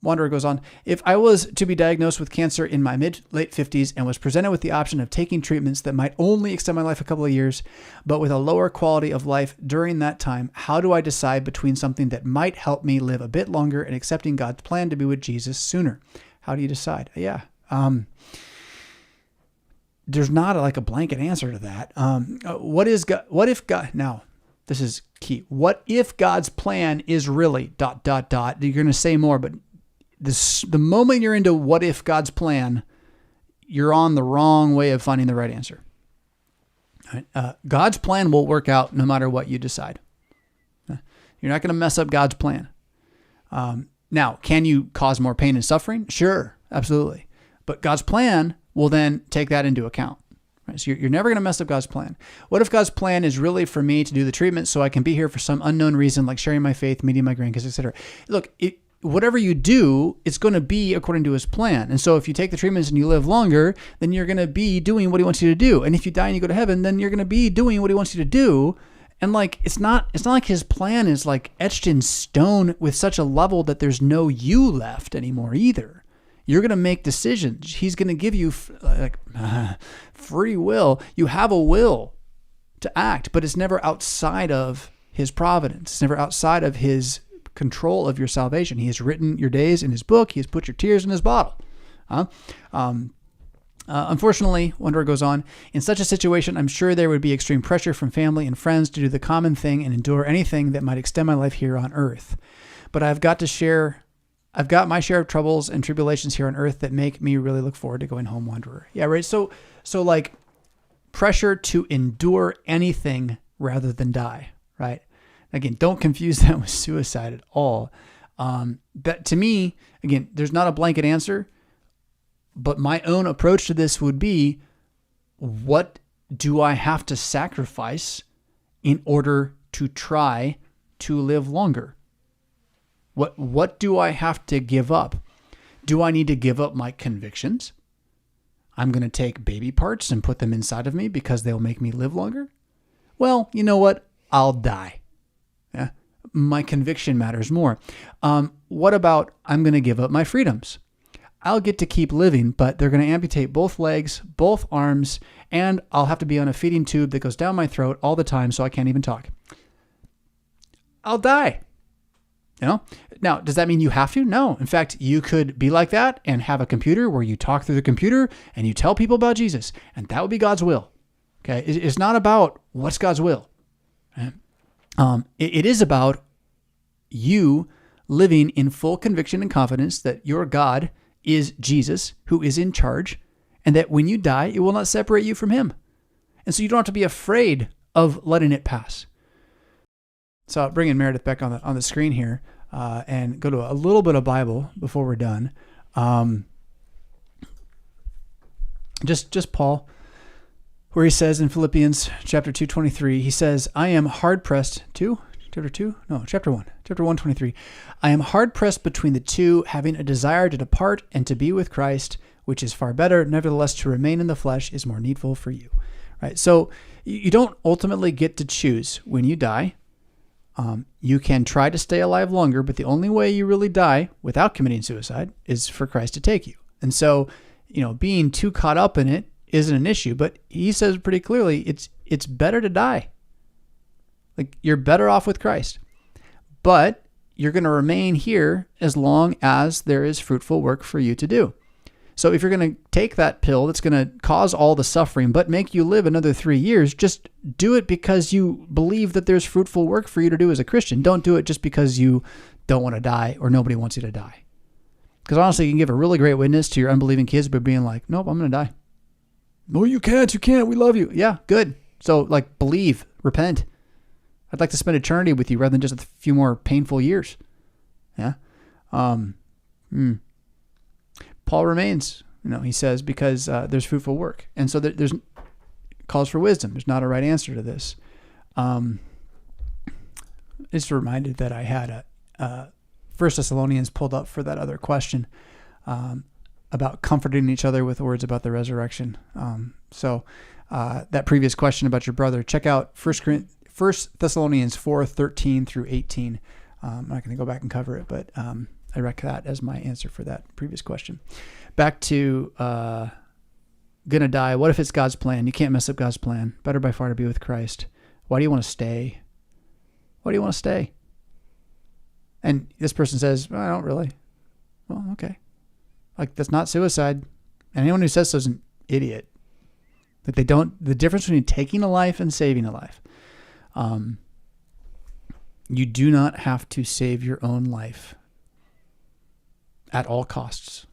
Wanderer goes on, if I was to be diagnosed with cancer in my late 50s and was presented with the option of taking treatments that might only extend my life a couple of years, but with a lower quality of life during that time, how do I decide between something that might help me live a bit longer and accepting God's plan to be with Jesus sooner? How do you decide? Yeah. There's not a blanket answer to that. What if God, now this is key. What if God's plan is really ... You're going to say more, but the moment you're into what if God's plan, you're on the wrong way of finding the right answer. All right? God's plan will work out no matter what you decide. You're not going to mess up God's plan. Now, can you cause more pain and suffering? Sure, absolutely. But God's plan will then take that into account. Right? So you're never going to mess up God's plan. What if God's plan is really for me to do the treatment so I can be here for some unknown reason, like sharing my faith, meeting my grandkids, etc.? Look, whatever you do, it's going to be according to his plan. And so if you take the treatments and you live longer, then you're going to be doing what he wants you to do. And if you die and you go to heaven, then you're going to be doing what he wants you to do. And it's not like his plan is etched in stone with such a level that there's no you left anymore either. You're going to make decisions. He's going to give you free will. You have a will to act, but it's never outside of his providence. It's never outside of his control of your salvation. He has written your days in his book. He has put your tears in his bottle. Unfortunately, Wanderer goes on, in such a situation, I'm sure there would be extreme pressure from family and friends to do the common thing and endure anything that might extend my life here on earth. But I've got my share of troubles and tribulations here on earth that make me really look forward to going home, Wanderer. Yeah, right. So pressure to endure anything rather than die, right? Again, don't confuse that with suicide at all. But to me, again, there's not a blanket answer, but my own approach to this would be, what do I have to sacrifice in order to try to live longer? What do I have to give up? Do I need to give up my convictions? I'm going to take baby parts and put them inside of me because they'll make me live longer? Well, you know what? I'll die. Yeah, my conviction matters more. What about I'm going to give up my freedoms? I'll get to keep living, but they're going to amputate both legs, both arms, and I'll have to be on a feeding tube that goes down my throat all the time so I can't even talk. I'll die. Now, does that mean you have to? No. In fact, you could be like that and have a computer where you talk through the computer and you tell people about Jesus, and that would be God's will. Okay. It's not about what's God's will. Right? It is about you living in full conviction and confidence that your God is Jesus, who is in charge, and that when you die, it will not separate you from him. And so you don't have to be afraid of letting it pass. So I'll bring in Meredith back on the screen here and go to a little bit of Bible before we're done. Just Paul, where he says in Philippians chapter 2:23, he says, I am hard pressed chapter 1:23. I am hard pressed between the two, having a desire to depart and to be with Christ, which is far better. Nevertheless, to remain in the flesh is more needful for you. Right? So you don't ultimately get to choose when you die. You can try to stay alive longer, but the only way you really die without committing suicide is for Christ to take you. And so, being too caught up in it isn't an issue, but he says pretty clearly, it's better to die. You're better off with Christ, but you're going to remain here as long as there is fruitful work for you to do. So if you're going to take that pill that's going to cause all the suffering, but make you live another 3 years, just do it because you believe that there's fruitful work for you to do as a Christian. Don't do it just because you don't want to die or nobody wants you to die. Because honestly, you can give a really great witness to your unbelieving kids by being like, nope, I'm going to die. No, you can't. We love you. Yeah, good. So believe, repent. I'd like to spend eternity with you rather than just a few more painful years. Yeah. Paul remains, he says, because there's fruitful work. And so there's calls for wisdom. There's not a right answer to this. Just reminded that I had a 1 Thessalonians pulled up for that other question about comforting each other with words about the resurrection. So that previous question about your brother, check out 1 Thessalonians 4:13 through 18. I'm not going to go back and cover it, but I rec that as my answer for that previous question. Back to gonna die. What if it's God's plan? You can't mess up God's plan. Better by far to be with Christ. Why do you want to stay? Why do you want to stay? And this person says, well, I don't really. Well, okay. Like, that's not suicide. And anyone who says so is an idiot. That they don't, the difference between taking a life and saving a life. You do not have to save your own life at all costs.